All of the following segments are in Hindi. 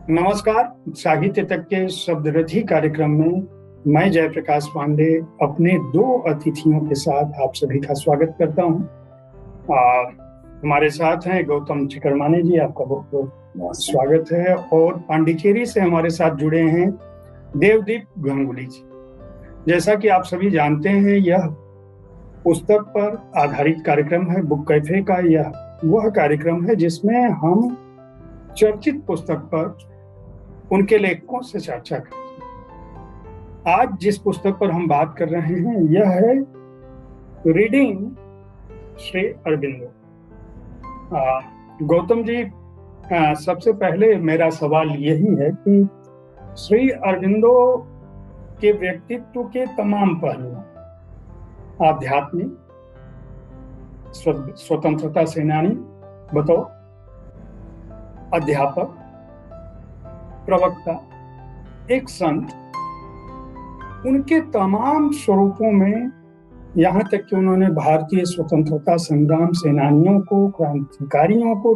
नमस्कार। साहित्य तक के शब्दरथी कार्यक्रम में मैं जयप्रकाश पांडे अपने दो अतिथियों के साथ आप सभी का स्वागत करता हूं। हमारे साथ हैं गौतम चिकरमानी जी, आपका बहुत बहुत स्वागत है। और पांडिचेरी से हमारे साथ जुड़े हैं देवदीप गंगुली जी। जैसा कि आप सभी जानते हैं, यह पुस्तक पर आधारित कार्यक्रम है। बुक कैफे का यह वह कार्यक्रम है जिसमें हम चर्चित पुस्तक पर उनके लेखकों से चर्चा करते हैं। आज जिस पुस्तक पर हम बात कर रहे हैं यह है रीडिंग श्री अरबिंदो। गौतम जी, सबसे पहले मेरा सवाल यही है कि श्री अरबिंदो के व्यक्तित्व के तमाम पहलुओं, आध्यात्मिक, स्वतंत्रता सेनानी बतौर अध्यापक, प्रवक्ता, एक संत, उनके तमाम स्वरूपों में, यहाँ तक कि उन्होंने भारतीय स्वतंत्रता संग्राम सेनानियों को, क्रांतिकारियों को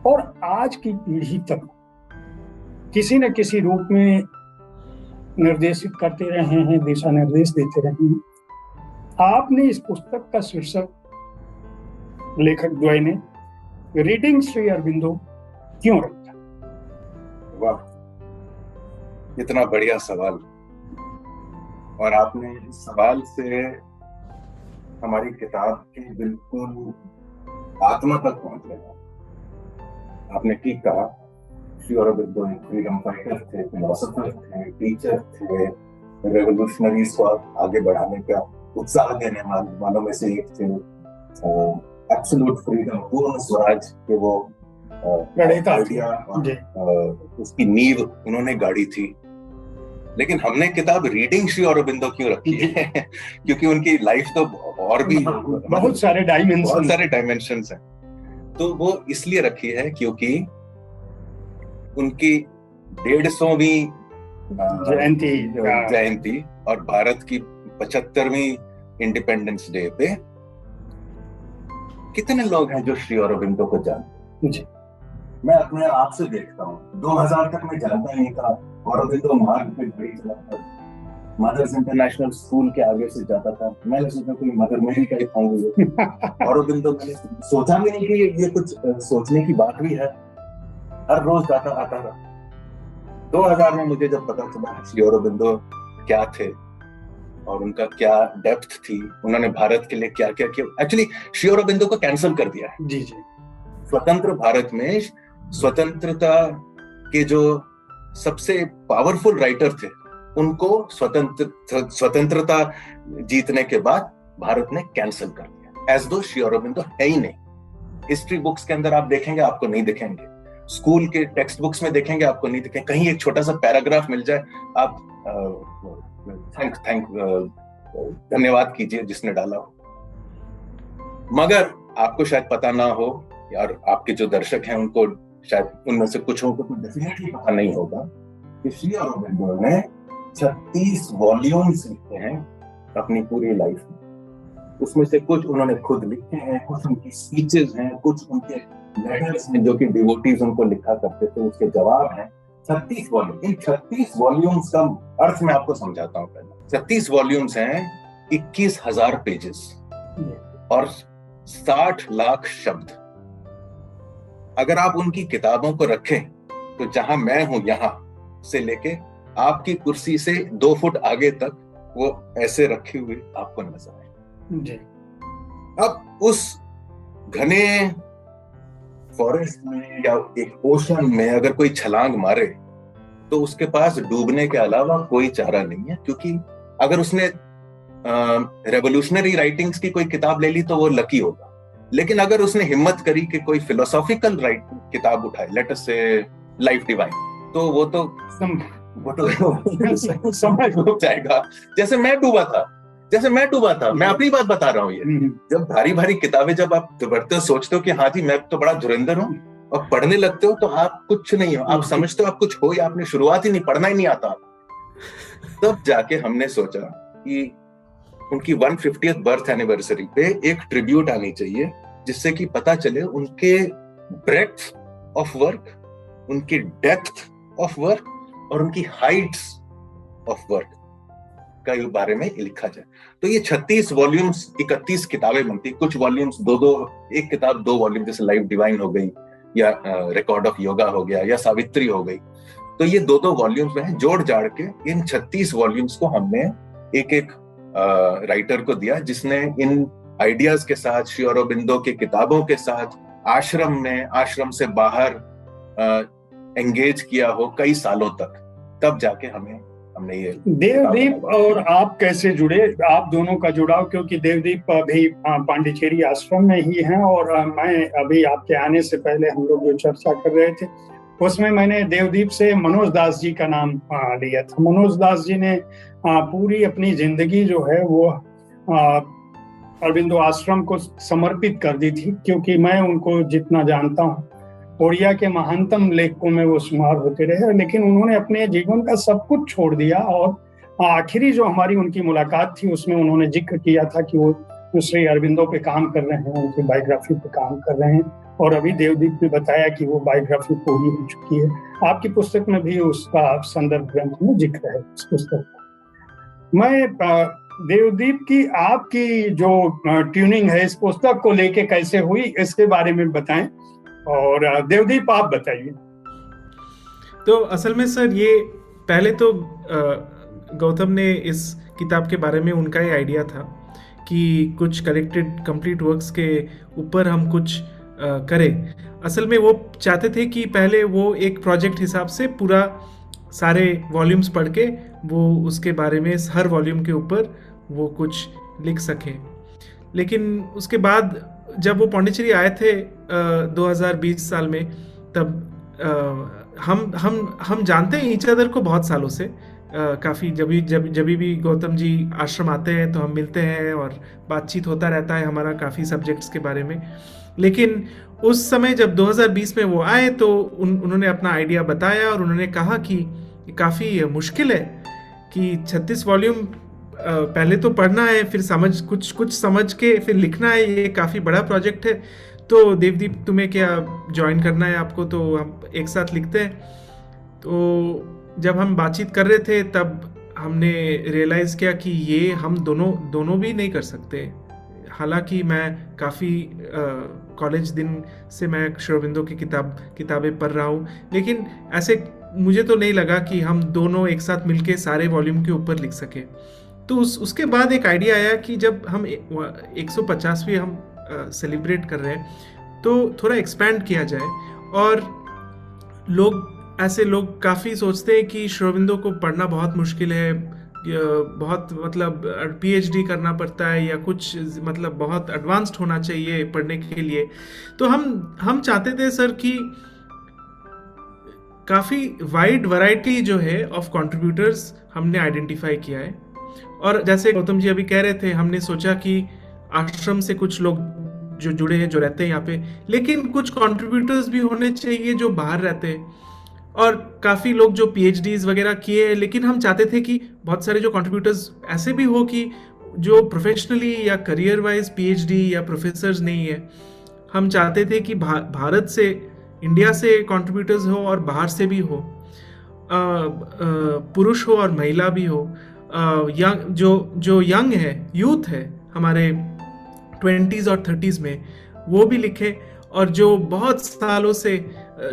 और आज की पीढ़ी तक किसी न किसी रूप में निर्देशित करते रहे हैं, दिशा निर्देश देते रहे हैं। आपने इस पुस्तक का शीर्षक लेखक द्वय ने रीडिंग श्री अरबिंदो क्यों रखा? वाह, इतना बढ़िया सवाल। और आपने इस सवाल से हमारी किताब की बिल्कुल आत्मा तक पहुंच गया। आपने ठीक कहा, श्री अरबिंदो फ्रीडम फाइटर थे, फिलोसोफर थे, टीचर थे, रेवोल्यूशनरीज को आगे बढ़ाने का उत्साह देने वालों में से एक थे। एब्सोल्यूट फ्रीडम, पूर्ण स्वराज के वो आइडिया, उसकी नींव उन्होंने गाड़ी थी। लेकिन हमने किताब रीडिंग श्री अरबिंदो क्यों रखी है? क्योंकि उनकी लाइफ तो और भी बहुत सारे डायमेंशंस हैं। तो वो इसलिए रखी है क्योंकि उनकी 150वीं जयंती और भारत की 75वीं इंडिपेंडेंस डे पे कितने लोग हैं जो श्री अरबिंदो को जानते हैं? मैं अपने आप से देखता हूँ, 2000 तक मैं जानता ही नहीं था। अरबिंदो मार्ग पे गाड़ी चलाता था, मदर्स इंटरनेशनल स्कूल के आगे से जाता था। मैंने सोचा कोई मदर मेरी टाइप होंगे। अरबिंदो, मैंने सोचा भी नहीं कि ये कुछ सोचने की बात भी है। हर रोज जाता आता था। 2000 में मुझे जब पता चला श्री अरबिंदो क्या थे और उनका क्या डेप्थ थी, उन्होंने भारत के लिए क्या क्या किया। एक्चुअली श्री अरबिंदो को कैंसिल कर दिया है। जी। स्वतंत्र भारत में स्वतंत्रता के जो सबसे पावरफुल राइटर थे, उनको स्वतंत्रता जीतने के बाद भारत ने कैंसिल कर दिया, एज दो श्री अरबिंदो है ही नहीं। हिस्ट्री बुक्स के अंदर आप देखेंगे, आपको नहीं दिखेंगे। स्कूल के टेक्स्ट बुक्स में देखेंगे, आपको नहीं दिखेंगे। कहीं एक छोटा सा पैराग्राफ मिल जाए, आप धन्यवाद कीजिए जिसने डाला हो। मगर आपको शायद पता ना हो, यार आपके जो दर्शक हैं उनको शायद उनमें से कुछ को डेफिनेटली पता नहीं होगा कि श्री अरबिंदो ने 36 वॉल्यूम्स लिखे हैं अपनी पूरी लाइफ में। उसमें से कुछ उन्होंने खुद लिखे हैं, कुछ उनकी स्पीचेस हैं, कुछ उनके लेटर्स हैं जो कि डिवोटीज उनको लिखा करते थे, उसके जवाब हैं। 36 वॉल्यूम। इन 36 वॉल्यूम्स का अर्थ मैं आपको समझाता हूँ। पहले 36 वॉल्यूम्स हैं, 21,000 पेजेस और 60 लाख शब्द। अगर आप उनकी किताबों को रखें तो जहां मैं हूं, यहां से लेके आपकी कुर्सी से 2 फुट आगे तक वो ऐसे रखी हुई आपको नजर आए। अब उस घने फॉरेस्ट में या एक ओशन में अगर कोई छलांग मारे तो उसके पास डूबने के अलावा कोई चारा नहीं है, क्योंकि अगर उसने रेवोल्यूशनरी राइटिंग्स की कोई किताब ले ली तो वो लकी होगा। लेकिन अगर उसने हिम्मत करी कि कोई फिलोसॉफिकल किताब उठाए, लेट अस से लाइफ डिवाइन, तो वो तो समय डूब जाएगा। जैसे मैं डूबा था, मैं अपनी बात बता रहा हूँ। ये जब भारी भारी किताबें जब आप पढ़ते हो, सोचते हो कि हाँ जी मैं तो बड़ा धुरंधर हूँ, और पढ़ने लगते हो तो आप कुछ नहीं हो। आप समझते हो आप कुछ हो, या आपने शुरुआत ही नहीं, पढ़ना ही नहीं आता। तब जाके हमने सोचा कि उनकी 150th बर्थ एनिवर्सरी पे एक ट्रिब्यूट आनी चाहिए, जिससे कि पता चले उनके ब्रेड्थ ऑफ वर्क उनकी डेप्थ ऑफ वर्क और उनकी हाइट्स ऑफ वर्क का बारे में लिखा जाए। तो ये 36 वॉल्यूम्स 31 किताबें बनती, कुछ वॉल्यूम्स दो, एक किताब 2 वॉल्यूम, जैसे लाइफ डिवाइन हो गई या रिकॉर्ड ऑफ योगा हो गया या सावित्री हो गई। तो ये 2 वॉल्यूम्स में है। जोड़ जाड़ के इन 36 वॉल्यूम्स को हमने एक एक राइटर को दिया, जिसने इन आइडियाज के साथ, श्री अरबिंदो की किताबों के साथ आश्रम में, आश्रम से बाहर एंगेज किया हो कई सालों तक, तब जाके हमने ये। देवदीप और आप कैसे जुड़े? आप दोनों का जुड़ाव, क्योंकि देवदीप अभी पांडिचेरी आश्रम में ही हैं, और मैं अभी आपके आने से पहले हम लोग जो चर्चा कर रहे थे उसमें मैंने देवदीप से मनोज दास जी का नाम लिया था। मनोज दास जी ने पूरी अपनी जिंदगी जो है वो अरबिंदो आश्रम को समर्पित कर दी थी, क्योंकि मैं उनको जितना जानता हूँ ओडिया के महानतम लेखकों में वो शुमार होते रहे, लेकिन उन्होंने अपने जीवन का सब कुछ छोड़ दिया। और आखिरी जो हमारी उनकी मुलाकात थी उसमें उन्होंने जिक्र किया था कि वो श्री अरबिंदो पे काम कर रहे हैं, उनकी बायोग्राफी पे काम कर रहे हैं, और अभी देवदीप ने बताया कि वो बायोग्राफी पूरी हो चुकी है। आपकी पुस्तक में भी उसका संदर्भ ग्रंथ में जिक्र है उस पुस्तक का। मैं देवदीप की आपकी जो ट्यूनिंग है इस पुस्तक को लेके कैसे हुई, इसके बारे में बताएं। और देवदीप आप बताइए। तो असल में सर, ये पहले तो गौतम ने इस किताब के बारे में उनका ही आइडिया था कि कुछ कलेक्टेड कंप्लीट वर्क्स के ऊपर हम कुछ करें। असल में वो चाहते थे कि पहले वो एक प्रोजेक्ट हिसाब से पूरा सारे वॉल्यूम्स पढ़ के वो उसके बारे में हर वॉल्यूम के ऊपर वो कुछ लिख सकें। लेकिन उसके बाद जब वो पांडिचेरी आए थे 2020 साल में, तब हम जानते हैं ईच अदर को बहुत सालों से, काफ़ी जब भी गौतम जी आश्रम आते हैं तो हम मिलते हैं और बातचीत होता रहता है हमारा काफ़ी सब्जेक्ट्स के बारे में। लेकिन उस समय जब 2020 में वो आए तो उन्होंने अपना आइडिया बताया और उन्होंने कहा कि काफ़ी मुश्किल है कि 36 वॉल्यूम पहले तो पढ़ना है, फिर कुछ समझ के फिर लिखना है, ये काफ़ी बड़ा प्रोजेक्ट है। तो देवदीप, तुम्हें क्या ज्वाइन करना है आपको, तो हम एक साथ लिखते हैं। तो जब हम बातचीत कर रहे थे तब हमने रियलाइज़ किया कि ये हम दोनों भी नहीं कर सकते। हालांकि मैं काफ़ी कॉलेज दिन से मैं श्री अरबिंदो की किताबें पढ़ रहा हूँ, लेकिन ऐसे मुझे तो नहीं लगा कि हम दोनों एक साथ मिलके सारे वॉल्यूम के ऊपर लिख सके। तो उसके बाद एक आइडिया आया कि जब हम 150वीं हम सेलिब्रेट कर रहे हैं तो थोड़ा एक्सपैंड किया जाए। और लोग काफ़ी सोचते हैं कि श्री अरबिंदो को पढ़ना बहुत मुश्किल है, बहुत मतलब पीएचडी करना पड़ता है या कुछ मतलब बहुत एडवांस्ड होना चाहिए पढ़ने के लिए। तो हम चाहते थे सर कि काफ़ी वाइड वैरायटी जो है ऑफ कंट्रीब्यूटर्स हमने आइडेंटिफाई किया है। और जैसे गौतम जी अभी कह रहे थे, हमने सोचा कि आश्रम से कुछ लोग जो जुड़े हैं, जो रहते हैं यहाँ पे, लेकिन कुछ कंट्रीब्यूटर्स भी होने चाहिए जो बाहर रहते हैं, और काफ़ी लोग जो पीएचडीज वगैरह किए हैं। लेकिन हम चाहते थे कि बहुत सारे जो कंट्रीब्यूटर्स ऐसे भी हो कि जो प्रोफेशनली या करियर वाइज पीएचडी या प्रोफेसर्स नहीं है। हम चाहते थे कि भारत से, इंडिया से कंट्रीब्यूटर्स हो और बाहर से भी हो, पुरुष हो और महिला भी हो, यंग जो यंग है, यूथ है हमारे 20s और 30s में, वो भी लिखे, और जो बहुत सालों से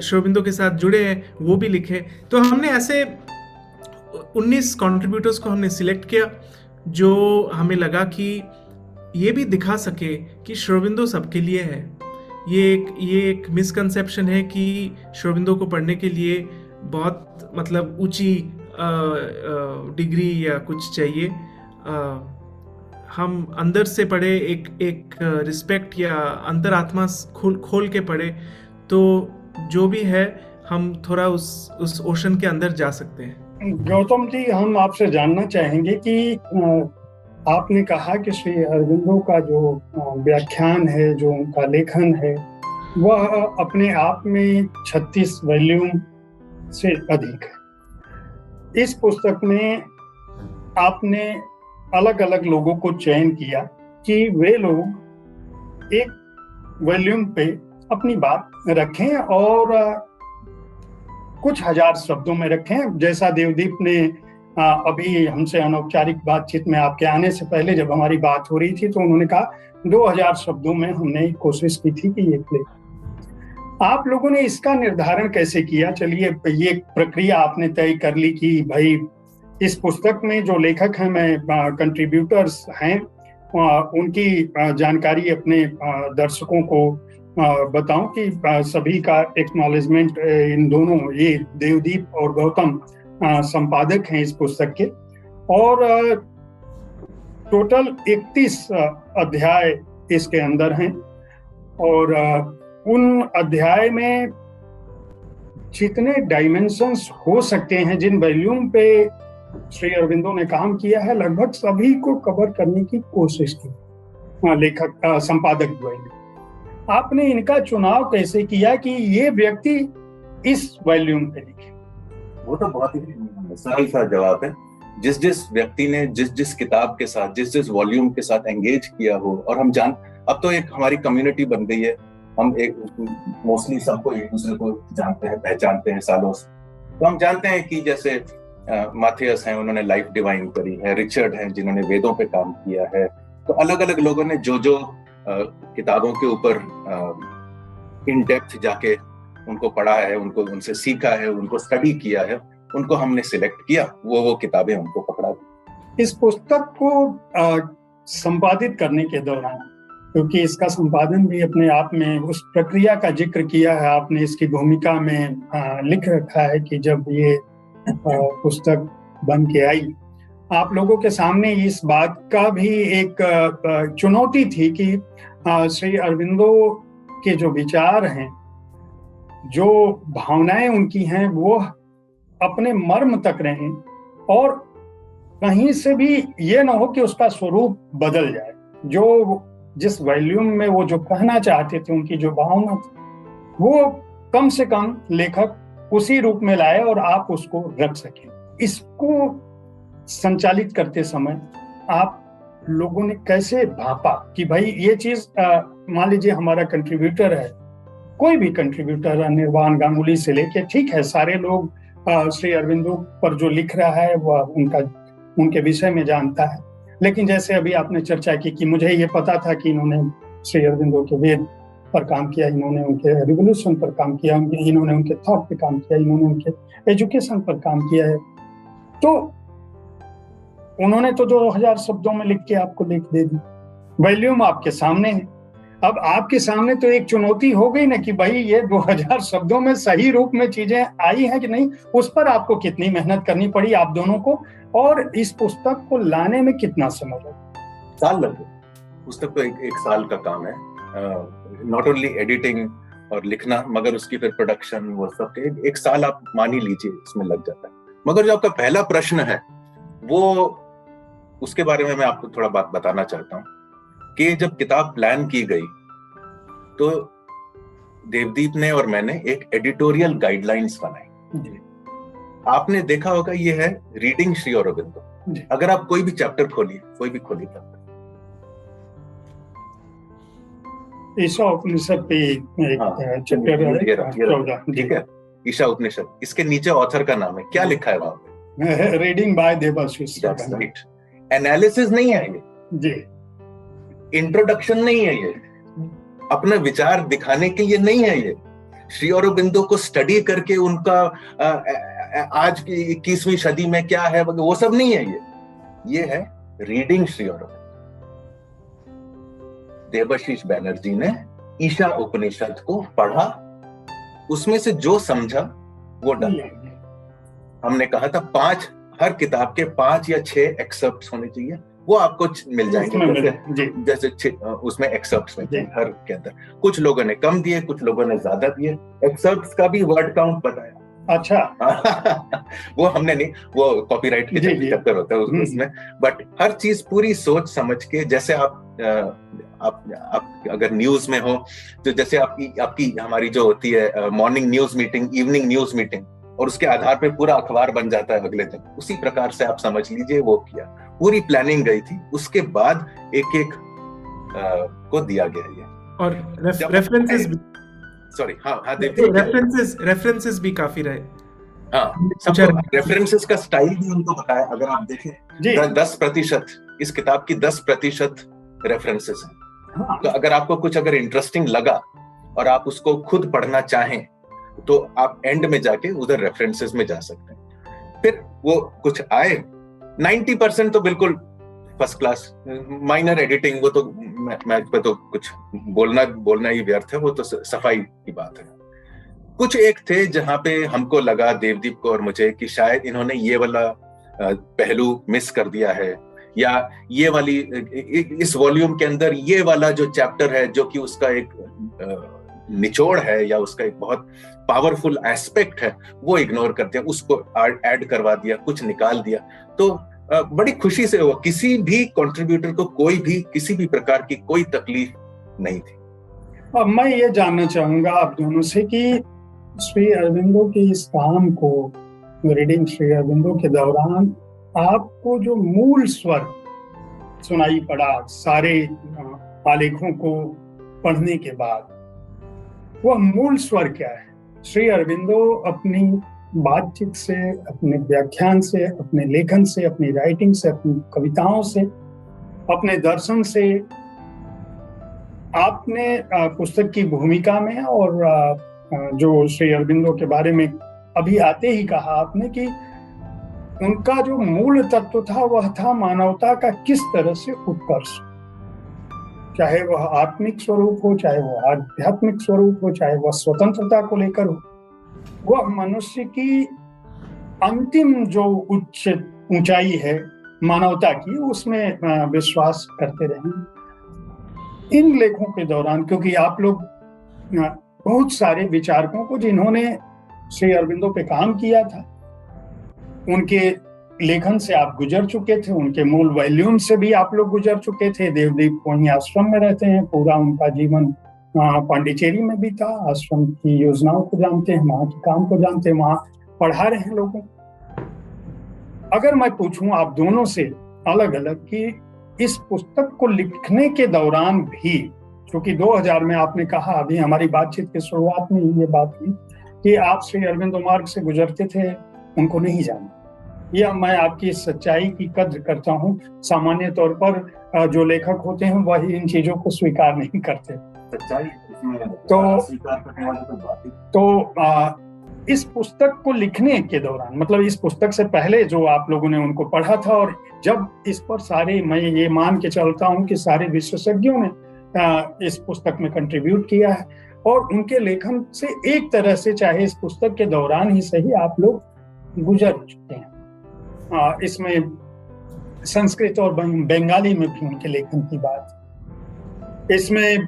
श्री अरबिंदो के साथ जुड़े हैं वो भी लिखे। तो हमने ऐसे 19 कंट्रीब्यूटर्स को हमने सिलेक्ट किया जो हमें लगा कि ये भी दिखा सके कि श्री अरबिंदो सबके लिए है। ये एक मिसकंसेप्शन है कि श्री अरबिंदो को पढ़ने के लिए बहुत मतलब ऊंची डिग्री या कुछ चाहिए। हम अंदर से पढ़े, एक रिस्पेक्ट या अंतरात्मा खोल के पढ़े, तो जो भी है हम थोड़ा उस ओशन के अंदर जा सकते हैं। गौतम जी, हम आपसे जानना चाहेंगे कि आपने कहा कि श्री अरबिंदो का जो व्याख्यान है, जो उनका लेखन है, वह अपने आप में 36 वॉल्यूम से अधिक है। इस पुस्तक में आपने अलग अलग लोगों को चयन किया कि वे लोग एक वॉल्यूम पे अपनी बात रखें और कुछ हजार शब्दों में रखें। जैसा देवदीप ने अभी हमसे अनौपचारिक बातचीत में आपके आने से पहले जब हमारी बात हो रही थी तो उन्होंने कहा 2000 शब्दों में हमने कोशिश की थी कि ये प्ले। आप लोगों ने इसका निर्धारण कैसे किया? चलिए, ये प्रक्रिया आपने तय कर ली कि भाई इस पुस्तक में जो लेखक हैं, मैं कंट्रीब्यूटर्स हैं, उनकी जानकारी अपने दर्शकों को बताऊं कि सभी का एक्नॉलेजमेंट इन दोनों, ये देवदीप और गौतम संपादक हैं इस पुस्तक के, और टोटल 31 अध्याय इसके अंदर हैं, और उन अध्याय में जितने डायमेंशंस हो सकते हैं, जिन वैल्यूम पे श्री अरविंदो ने काम किया है, लगभग सभी को कवर करने की कोशिश की लेखक संपादक द्वय ने। आपने इनका चुनाव कैसे किया कि ये व्यक्ति इस वॉल्यूम पे लिखे? वो तो बहुत ही सरल सा जवाब है। जिस व्यक्ति ने जिस किताब के साथ, जिस वॉल्यूम के साथ एंगेज किया हो, और हम अब तो एक हमारी कम्युनिटी बन गई है, हम एक मोस्टली सबको एक दूसरे को जानते हैं, पहचानते हैं सालों से। तो हम जानते हैं कि जैसे माथियस हैं, उन्होंने लाइफ डिवाइन करी है, रिचर्ड हैं जिन्होंने वेदों पे काम किया है। तो अलग अलग लोगों ने जो किताबों के ऊपर इन डेप्थ जाके उनको पढ़ा है, उनको उनसे सीखा है, उनको स्टडी किया है, उनको हमने सिलेक्ट किया, वो किताबें हमको पकड़ा दी। इस पुस्तक को संपादित करने के दौरान, क्योंकि इसका संपादन भी अपने आप में, उस प्रक्रिया का जिक्र किया है आपने इसकी भूमिका में, लिख रखा है कि जब ये पुस्तक बन के आई, आप लोगों के सामने इस बात का भी एक चुनौती थी कि श्री अरविंदो के जो विचार हैं, जो भावनाएं उनकी हैं, वो अपने मर्म तक रहें, और कहीं से भी ये ना हो कि उसका स्वरूप बदल जाए। जो जिस वॉल्यूम में वो जो कहना चाहते थे, उनकी जो भावना थी, वो कम से कम लेखक उसी रूप में लाए और आप उसको रख सकें। इसको संचालित करते समय आप लोगों ने कैसे भापा कि भाई ये चीज, मान लीजिए हमारा कंट्रीब्यूटर है, कोई भी कंट्रीब्यूटर है, निर्वाण गांगुली से लेके, ठीक है, सारे लोग श्री अरविंदो पर जो लिख रहा है वह उनके विषय में जानता है, लेकिन जैसे अभी आपने चर्चा की कि मुझे ये पता था कि इन्होंने श्री अरविंदो के वेद पर काम किया, इन्होंने उनके रिवोल्यूशन पर काम किया, इन्होंने उनके थॉट पे काम किया, इन्होंने उनके एजुकेशन पर काम किया है, तो उन्होंने तो 2000 शब्दों में लिख के आपको लिख दे दी। वॉल्यूम आपके सामने है। अब आपके सामने तो एक चुनौती हो गई ना कि भाई ये 2000 शब्दों में सही रूप में चीजें आई हैं कि नहीं, उस पर आपको कितनी मेहनत करनी पड़ी आप दोनों को, और इस पुस्तक को लाने में कितना समय लगा? साल लग गए। पुस्तक तो एक साल का काम है, नॉट ओनली एडिटिंग और लिखना, मगर उसकी फिर प्रोडक्शन, वो सब एक साल आप मान ही लीजिए इसमें लग जाता है। मगर जो आपका पहला प्रश्न है, वो उसके बारे में मैं आपको थोड़ा बात बताना चाहता हूँ कि जब किताब प्लान की गई तो देवदीप ने और मैंने एक एडिटोरियल गाइडलाइंस बनाई। आपने देखा होगा, ये है रीडिंग श्री अरविंदो। अगर आप कोई भी चैप्टर खोलिए, कोई भी खोलिए ईशा उपनिषद पे एक चैप्टर है, ठीक है, ईशा उपनिषद, इसके नीचे ऑथर का नाम है, क्या लिखा है वहां पे? Reading by Debashish. एनालिसिस नहीं है ये जी, इंट्रोडक्शन नहीं है ये, अपना विचार दिखाने के लिए नहीं है ये, श्री अरविंदो को स्टडी करके उनका आज की 21वीं सदी में क्या है वो सब नहीं है ये है रीडिंग श्री अरविंदो। देवाशीष बैनर्जी ने ईशा उपनिषद को पढ़ा, उसमें से जो समझा वो डाला। हमने कहा था 5, हर किताब के 5 या 6 एक्सर्प्ट्स होने चाहिए, वो आपको मिल जाएंगे, जैसे उसमें एक्सर्प्ट्स में हर के अंदर। कुछ लोगों ने कम दिए, कुछ लोगों ने ज्यादा दिए, एक्सर्प्ट्स का भी वर्ड काउंट बताया। अच्छा वो हमने नहीं, वो कॉपीराइट के चक्कर होता है उसमें, बट हर चीज पूरी सोच समझ के, जैसे आप अगर न्यूज में हो तो जैसे आपकी हमारी जो होती है morning news meeting, evening news meeting, और उसके आधार पे पूरा अखबार बन जाता है अगले दिन, उसी प्रकार से आप समझ लीजिए वो किया। पूरी प्लानिंग गई थी, उसके बाद एक को दिया गया ये, और रेफरेंसेस सॉरी हाँ रेफरेंसेस भी काफी रहे। हाँ, सबको रेफरेंसेस का स्टाइल भी उनको बताया। अगर आप देखें 10% इस किताब की 10% रेफरेंसेस हैं। हाँ। तो अगर आपको कुछ अगर इंटरेस्टिंग लगा और आप उसको खुद पढ़ना चाहें तो आप एंड में जाके उधर रेफरेंसेस में जा सकते हैं। फिर वो कुछ आए 90% तो बिल्कुल फर्स्ट क्लास, माइनर एडिटिंग, वो तो मैं पे तो कुछ बोलना ही व्यर्थ है, वो तो सफाई की बात है। कुछ एक थे जहां पे हमको लगा, देवदीप को और मुझे, कि शायद इन्होंने ये वाला पहलू मिस कर दिया है, या ये वाली इस वॉल्यूम के अंदर ये वाला जो चैप्टर है जो कि उसका एक निचोड़ है या उसका एक बहुत पावरफुल एस्पेक्ट है, वो इग्नोर कर दिया, उसको ऐड करवा दिया, कुछ निकाल दिया। तो बड़ी खुशी से हुआ, किसी भी कंट्रीब्यूटर को कोई भी किसी भी प्रकार की कोई तकलीफ नहीं थी। अब मैं ये जानना चाहूंगा आप दोनों से कि श्री अरबिंदो के इस काम को, रीडिंग श्री अरबिंदो के दौरान आपको जो मूल स्वर सुनाई पड़ा सारे आलेखों को पढ़ने के बाद, वह मूल स्वर क्या है? श्री अरबिंदो अपनी बातचीत से, अपने व्याख्यान से, अपने लेखन से, अपनी राइटिंग से, अपनी कविताओं से, अपने दर्शन से, आपने पुस्तक की भूमिका में और जो श्री अरबिंदो के बारे में अभी आते ही कहा आपने कि उनका जो मूल तत्व था वह था मानवता का किस तरह से उत्कर्ष, चाहे वह आत्मिक स्वरूप हो, चाहे वह आध्यात्मिक स्वरूप हो, चाहे वह स्वतंत्रता को लेकर हो, वह मनुष्य की अंतिम जो उच्च ऊंचाई है मानवता की, उसमें विश्वास करते रहे। इन लेखों के दौरान, क्योंकि आप लोग बहुत सारे विचारकों को जिन्होंने श्री अरबिंदो पे काम किया था, उनके लेखन से आप गुजर चुके थे, उनके मूल वॉल्यूम से भी आप लोग गुजर चुके थे। देवदीप वहीं आश्रम में रहते हैं, पूरा उनका जीवन पांडिचेरी में भी था, आश्रम की योजनाओं को जानते हैं, वहाँ के काम को जानते हैं, वहाँ पढ़ा रहे हैं लोगों। अगर मैं पूछूं आप दोनों से अलग अलग कि इस पुस्तक को लिखने के दौरान भी, क्योंकि 2000 में आपने कहा, अभी हमारी बातचीत की शुरुआत में ये बात हुई कि आप श्री अरबिंदो मार्ग से गुजरते थे, उनको नहीं जाना। यह मैं आपकी सच्चाई की कद्र करता हूँ। सामान्य तौर पर जो लेखक होते हैं वही इन चीजों को स्वीकार नहीं करते। तो इस पुस्तक को लिखने के दौरान, मतलब इस पुस्तक से पहले जो आप लोगों ने उनको पढ़ा था, और जब इस पर सारे, मैं ये मान के चलता हूँ कि सारे विशेषज्ञों ने इस पुस्तक में कंट्रीब्यूट किया है, और उनके लेखन से एक तरह से, चाहे इस पुस्तक के दौरान ही सही, आप लोग गुजर चुके हैं। इसमें संस्कृत और बंगाली में भी उनके लेखन की बात, इसमें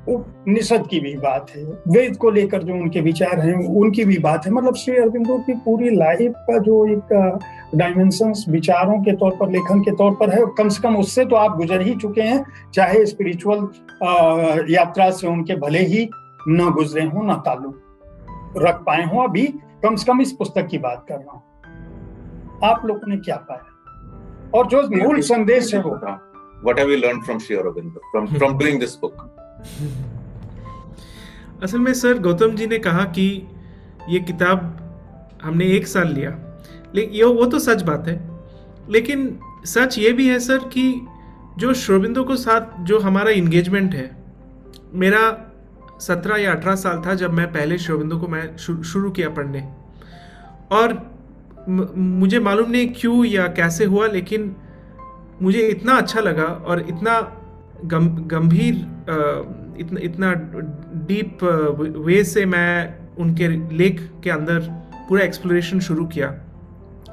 उपनिषद की भी बात है, वेद को लेकर जो उनके विचार हैं उनकी भी बात है। मतलब श्री अरबिंदो की पूरी लाइफ का जो एक डायमेंशंस विचारों के तौर पर, लेखन के तौर पर है, कम से कम उससे तो आप गुजर ही चुके हैं, चाहे स्पिरिचुअल यात्रा से उनके भले ही न गुजरे हो, न ताल्लुक रख पाए हो, अभी कम से कम इस पुस्तक की बात कर रहा हूँ। आप लोगों ने क्या पाया और जो मूल संदेश है वो? What have you learned from Sri Aurobindo from doing this book? असल में सर, गौतम जी ने कहा कि ये किताब हमने 1 साल लिया, लेकिन वो तो सच बात है, लेकिन सच ये भी है सर कि जो श्री अरबिंदो के साथ जो हमारा इंगेजमेंट है, मेरा 17 या 18 साल था जब मैं पहले श्री अरबिंदो को मैं शुरू किया पढ़ने, और मुझे मालूम नहीं क्यों या कैसे हुआ, लेकिन मुझे इतना अच्छा लगा और इतना गंभीर, इतना डीप वे से मैं उनके लेख के अंदर पूरा एक्सप्लोरेशन शुरू किया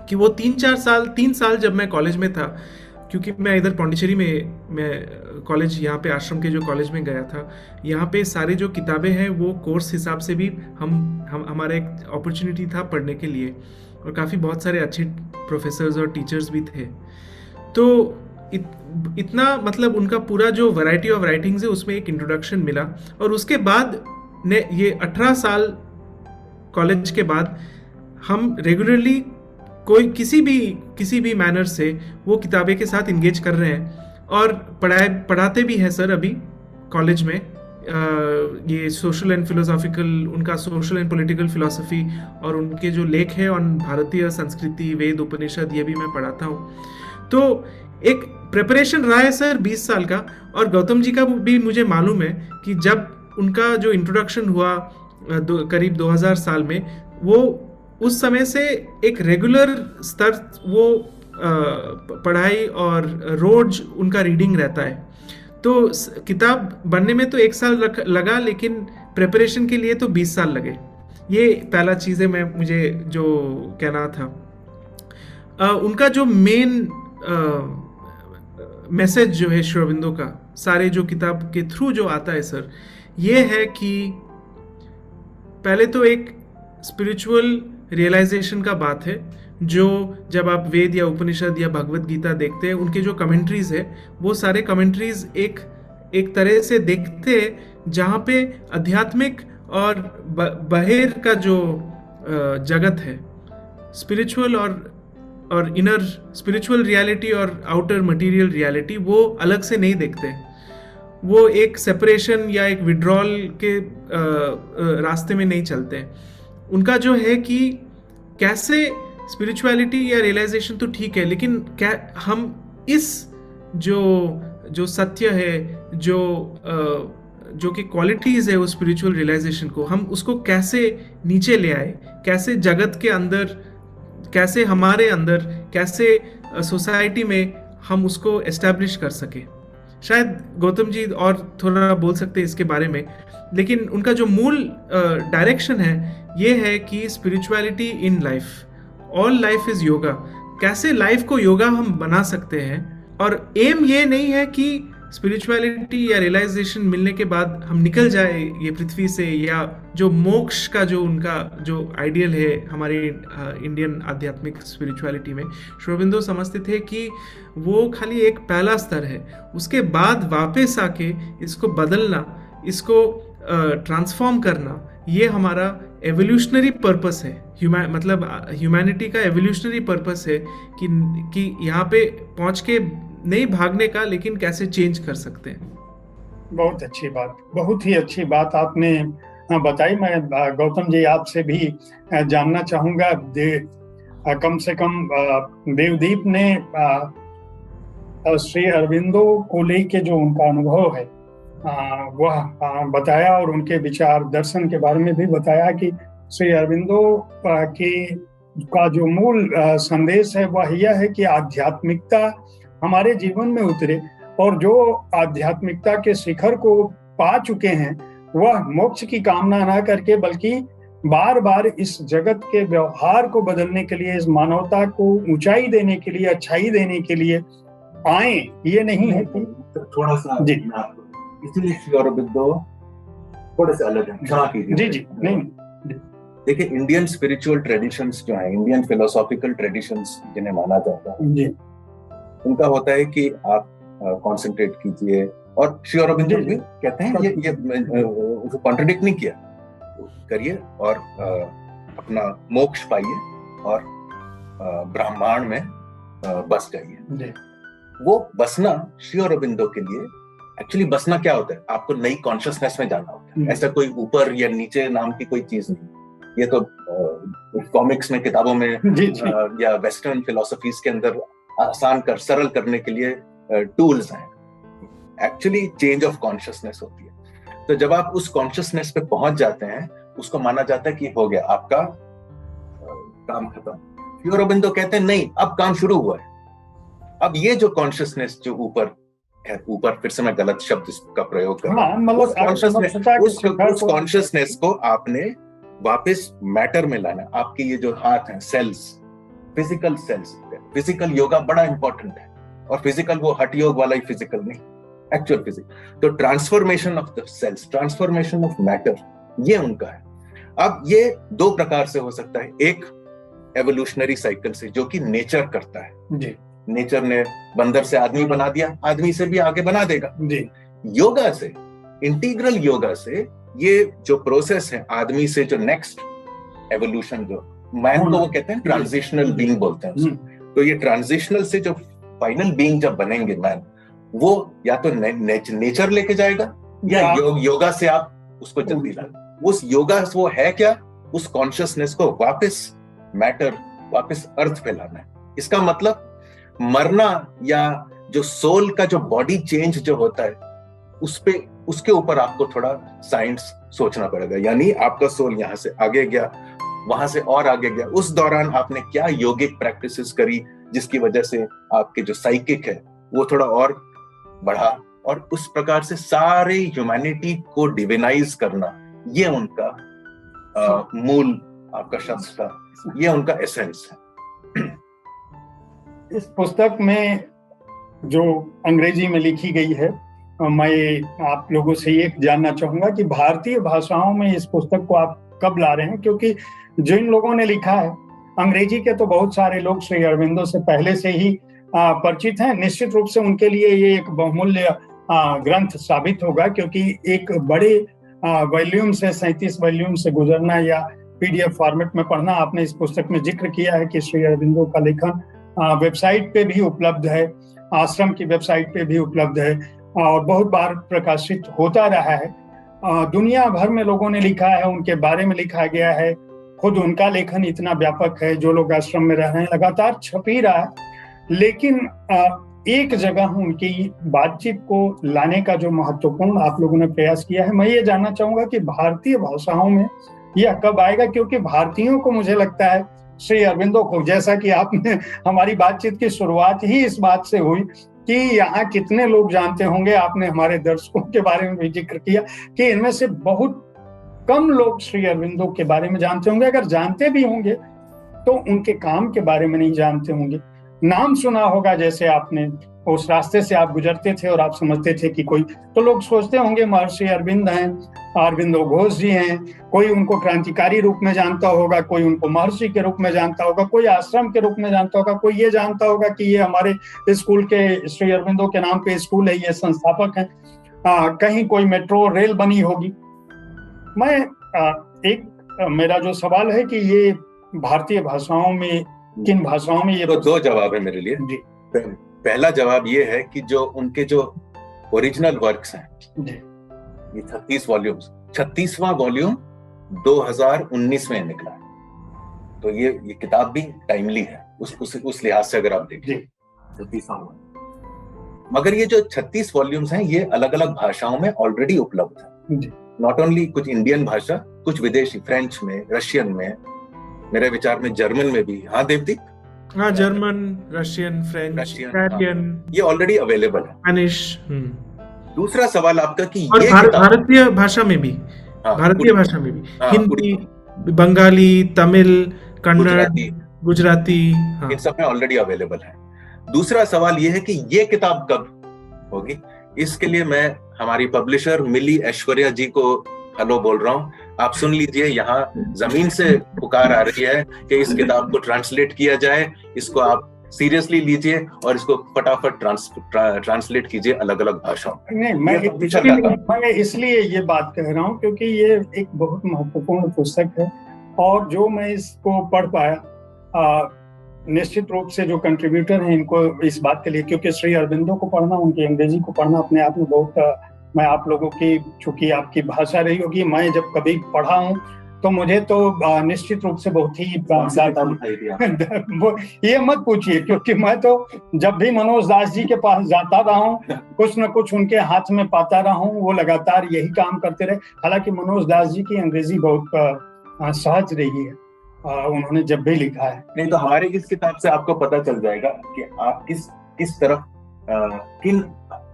कि वो 3 साल जब मैं कॉलेज में था, क्योंकि मैं इधर पौंडीचेरी में मैं कॉलेज, यहाँ पे आश्रम के जो कॉलेज में गया था, यहाँ पे सारे जो किताबें हैं वो कोर्स हिसाब से भी हमारा एक अपॉर्चुनिटी था पढ़ने के लिए, और काफ़ी बहुत सारे अच्छे प्रोफेसर्स और टीचर्स भी थे। तो इतना, मतलब उनका पूरा जो वैरायटी ऑफ राइटिंग्स है उसमें एक इंट्रोडक्शन मिला, और उसके बाद ने ये 18 साल कॉलेज के बाद हम रेगुलरली किसी भी मैनर से वो किताबें के साथ इंगेज कर रहे हैं, और पढ़ाते भी हैं सर अभी कॉलेज में ये सोशल एंड फिलोसॉफिकल, उनका सोशल एंड पॉलिटिकल फिलोसफी और उनके जो लेख हैं ऑन भारतीय संस्कृति, वेद, उपनिषद, ये भी मैं पढ़ाता हूँ। तो एक प्रिपरेशन रहा है सर 20 साल का। और गौतम जी का भी मुझे मालूम है कि जब उनका जो इंट्रोडक्शन हुआ करीब 2000 साल में, वो उस समय से एक रेगुलर स्तर वो पढ़ाई और रोज उनका रीडिंग रहता है। तो किताब बनने में तो 1 साल लगा, लेकिन प्रिपरेशन के लिए तो 20 साल लगे। ये पहला चीज़ है मैं मुझे जो कहना था। उनका जो मेन मैसेज जो है श्री अरबिंदो का सारे जो किताब के थ्रू जो आता है सर, ये है कि पहले तो एक स्पिरिचुअल रियलाइजेशन का बात है, जो जब आप वेद या उपनिषद या भगवत गीता देखते हैं, उनके जो कमेंट्रीज है वो सारे कमेंट्रीज एक तरह से देखते हैं जहाँ पे आध्यात्मिक और बाहर का जो जगत है, स्पिरिचुअल और इनर स्पिरिचुअल रियलिटी और आउटर मटेरियल रियलिटी, वो अलग से नहीं देखते। वो एक सेपरेशन या एक विड्रॉल के रास्ते में नहीं चलते। उनका जो है कि कैसे स्पिरिचुअलिटी या रियलाइजेशन तो ठीक है, लेकिन क्या हम इस जो सत्य है, जो कि क्वालिटीज है उस स्पिरिचुअल रियलाइजेशन को, हम उसको कैसे नीचे ले आए, कैसे जगत के अंदर, कैसे हमारे अंदर, कैसे सोसाइटी में हम उसको एस्टैब्लिश कर सके। शायद गौतम जी और थोड़ा बोल सकते हैं इसके बारे में, लेकिन उनका जो मूल डायरेक्शन है ये है कि spirituality in life, all life is yoga. कैसे लाइफ को योगा हम बना सकते हैं, और एम ये नहीं है कि स्पिरिचुअलिटी या रियलाइजेशन मिलने के बाद हम निकल जाए ये पृथ्वी से, या जो मोक्ष का जो उनका जो आइडियल है हमारे इंडियन आध्यात्मिक स्पिरिचुअलिटी में, श्री अरबिंदो समझते थे कि वो खाली एक पहला स्तर है। उसके बाद वापस आके इसको बदलना, इसको ट्रांसफॉर्म करना, ये हमारा एवोल्यूशनरी पर्पस है। मतलब ह्यूमैनिटी का एवोल्यूशनरी पर्पस है कि यहाँ पे पहुँच के नहीं भागने का, लेकिन कैसे चेंज कर सकते हैं। बहुत अच्छी बात, बहुत ही अच्छी बात आपने बताई। मैं गौतम जी आपसे भी जानना चाहूँगा, कम से कम देवदीप ने श्री अरबिंदो को लेके जो उनका अनुभव है वह बताया, और उनके विचार दर्शन के बारे में भी बताया कि श्री अरबिंदो का जो मूल संदेश है वह यह है कि आध्यात्मिकता हमारे जीवन में उतरे, और जो आध्यात्मिकता के शिखर को पा चुके हैं वह मोक्ष की कामना ना करके, बल्कि बार बार इस जगत के व्यवहार को बदलने के लिए, इस मानवता को ऊंचाई देने के लिए, अच्छाई देने के लिए आए। ये नहीं है कि थोड़ा सा जी, इसलिए श्री अरबिंदो थोड़े से अलग है। क्षमा कीजिए। जी जी, नहीं। देखिए, इंडियन स्पिरिचुअल ट्रेडिशंस जो है, इंडियन फिलोसॉफिकल ट्रेडिशंस जिन्हें माना जाता है जी, उनका होता है कि आप कंसंट्रेट कीजिए, और श्री अरबिंदो भी कहते हैं ये उसको कॉन्ट्रडिक्ट नहीं किया, करिए और अपना मोक्ष पाइए और ब्रह्मांड में बस जाइए। वो बसना श्री अरबिंदो के लिए एक्चुअली बसना क्या होता है, आपको नई कॉन्शियसनेस में जाना होता है। ऐसा कोई ऊपर या नीचे नाम की कोई चीज नहीं। ये तो कॉमिक्स में, किताबों में या वेस्टर्न फिलोसफीज के अंदर आसान सरल करने के लिए टूल्स हैं। एक्चुअली चेंज ऑफ कॉन्शियसनेस होती है। तो जब आप उस कॉन्शियसनेस पे पहुंच जाते हैं, उसको माना जाता है कि हो गया, आपका काम खत्म। श्री अरबिंदो कहते हैं नहीं, अब काम शुरू हुआ है। अब ये जो कॉन्शियसनेस जो ऊपर है, ऊपर फिर से मैं गलत शब्द का प्रयोग कर रहा हूं, उस कॉन्शियसनेस को आपने वापस मैटर में लाना। आपके ये जो हाथ हैं, cells, physical cells, physical yoga बड़ा इंपॉर्टेंट है, और फिजिकल वो हठ योग वाला ही फिजिकल नहीं, एक्चुअल फिजिकल। तो transformation of the cells, transformation of matter, ये उनका है। अब ये दो प्रकार से हो सकता है। एक एवोल्यूशनरी साइकिल से, जो कि नेचर करता है जी। नेचर ने बंदर से आदमी बना दिया, आदमी से भी आगे बना देगा जी। योगा से, इंटीग्रल योगा से, ये जो प्रोसेस है आदमी से जो नेक्स्ट एवोल्यूशन, जो मैन को वो कहते हैं ट्रांजिशनल बीइंग बोलते हैं। तो ये ट्रांजिशनल से जो फाइनल बीइंग जब बनेंगे मैन, वो या तो नेचर लेके जाएगा, या योगा से आप उसको जल्दी ला, उस योगा वो है क्या, उस कॉन्शियसनेस को वापस मैटर, वापस अर्थ पे लाना है। इसका मतलब मरना या जो सोल का जो बॉडी चेंज जो होता है उसके ऊपर आपको थोड़ा साइंस सोचना पड़ेगा। यानी आपका सोल यहाँ से आगे गया, वहां से और आगे गया, उस दौरान आपने क्या योगिक प्रैक्टिसेस करी जिसकी वजह से आपके जो साइकिक है वो थोड़ा और बढ़ा, और उस प्रकार से सारे ह्यूमैनिटी को डिविनाइज करना, ये उनका मूल आपका शब्द था, ये उनका एसेंस है। इस पुस्तक में जो अंग्रेजी में लिखी गई है, मैं आप लोगों से ये जानना चाहूंगा कि भारतीय भाषाओं में इस पुस्तक को आप कब ला रहे हैं, क्योंकि जिन लोगों ने लिखा है, अंग्रेजी के तो बहुत सारे लोग श्री अरविंदो से पहले से ही परिचित हैं, निश्चित रूप से उनके लिए ये एक बहुमूल्य ग्रंथ साबित होगा, क्योंकि एक बड़े वॉल्यूम से 37 वॉल्यूम से गुजरना या पीडीएफ फॉर्मेट में पढ़ना, आपने इस पुस्तक में जिक्र किया है कि श्री अरविंदो का लेखन वेबसाइट पे भी उपलब्ध है, आश्रम की वेबसाइट पे भी उपलब्ध है और बहुत बार प्रकाशित होता रहा है। दुनिया भर में लोगों ने लिखा है, उनके बारे में लिखा गया है, खुद उनका लेखन इतना व्यापक है, जो लोग आश्रम में रह रहे हैं लगातार छप ही रहा है। लेकिन एक जगह उनकी बातचीत को लाने का जो महत्वपूर्ण आप लोगों ने प्रयास किया है, मैं ये जानना चाहूंगा कि भारतीय भाषाओं में यह कब आएगा, क्योंकि भारतीयों को मुझे लगता है श्री अरविंदो को, जैसा कि आपने हमारी बातचीत की शुरुआत ही इस बात से हुई कि यहाँ कितने लोग जानते होंगे, आपने हमारे दर्शकों के बारे में भी जिक्र किया कि इनमें से बहुत कम लोग श्री अरविंदो के बारे में जानते होंगे, अगर जानते भी होंगे तो उनके काम के बारे में नहीं जानते होंगे। नाम सुना होगा, जैसे आपने उस रास्ते से आप गुजरते थे और आप समझते थे कि कोई, तो लोग सोचते होंगे महर्षि अरविंद हैं, अरविंदो घोष जी हैं, कोई उनको क्रांतिकारी रूप में जानता होगा, कोई उनको महर्षि के रूप में जानता होगा, कोई आश्रम के रूप में जानता होगा, कोई ये जानता होगा कि ये हमारे स्कूल के श्री अरविंदो के नाम पे स्कूल है, ये संस्थापक हैं, कहीं कोई मेट्रो रेल बनी होगी। मेरा जो सवाल है कि ये भारतीय भाषाओं में, किन भाषाओं में ये? तो दो जवाब है मेरे लिए जी। पहला जवाब ये है कि जो उनके जो ओरिजिनल वर्क्स हैं जी, ये 36 वॉल्यूम्स, 36वां वॉल्यूम 2019 में निकला है, तो ये किताब भी टाइमली है उस लिहाज से अगर आप देखें 36वां। मगर ये जो 36 वॉल्यूम्स हैं ये अलग अलग भाषाओं में ऑलरेडी उपलब्ध है, नॉट ओनली कुछ इंडियन भाषा, कुछ विदेशी, फ्रेंच में, रशियन में, मेरे विचार में जर्मन में भी। हाँ देवदीप? हाँ, जर्मन, रशियन, फ्रेंच, इटालियन, ये ऑलरेडी अवेलेबल है, स्पेनिश। दूसरा सवाल आपका कि और ये भारतीय भाषा में भी, भारतीय भाषा में भी, हिंदी, बंगाली, तमिल, कन्नड़, गुजराती, इन सब में ऑलरेडी अवेलेबल है। दूसरा सवाल ये है कि ये किताब कब होगी। इसके लिए मैं हमारी पब्लिशर मिली ऐश्वर्या जी को हेलो बोल रहा हूँ, आप सुन लीजिए, यहाँ जमीन से पुकार आ रही है कि इस किताब को ट्रांसलेट किया जाए, इसको आप सीरियसली लीजिए और इसको फटाफट ट्रांसलेट कीजिए अलग अलग भाषाओं में। मैं इसलिए ये बात कह रहा हूँ क्योंकि ये एक बहुत महत्वपूर्ण पुस्तक है, और जो मैं इसको पढ़ पाया, निश्चित रूप से जो कंट्रीब्यूटर हैं इनको इस बात के लिए, क्योंकि श्री अरविंदो को पढ़ना, उनकी अंग्रेजी को पढ़ना अपने आप में बहुत, मैं आप लोगों की, चूंकि आपकी भाषा रही होगी, मैं जब कभी पढ़ा हूँ तो मुझे तो निश्चित रूप से बहुत ही ये मत पूछिए, क्योंकि मैं तो जब भी मनोज दास जी के पास जाता रहा हूँ, कुछ न कुछ उनके हाथ में पाता रहा हूँ, वो लगातार यही काम करते रहे। हालांकि मनोज दास जी की अंग्रेजी बहुत सहज रही है, उन्होंने जब भी लिखा है। नहीं तो हमारे इस किताब से आपको पता चल जाएगा कि आप किस तरफ, किन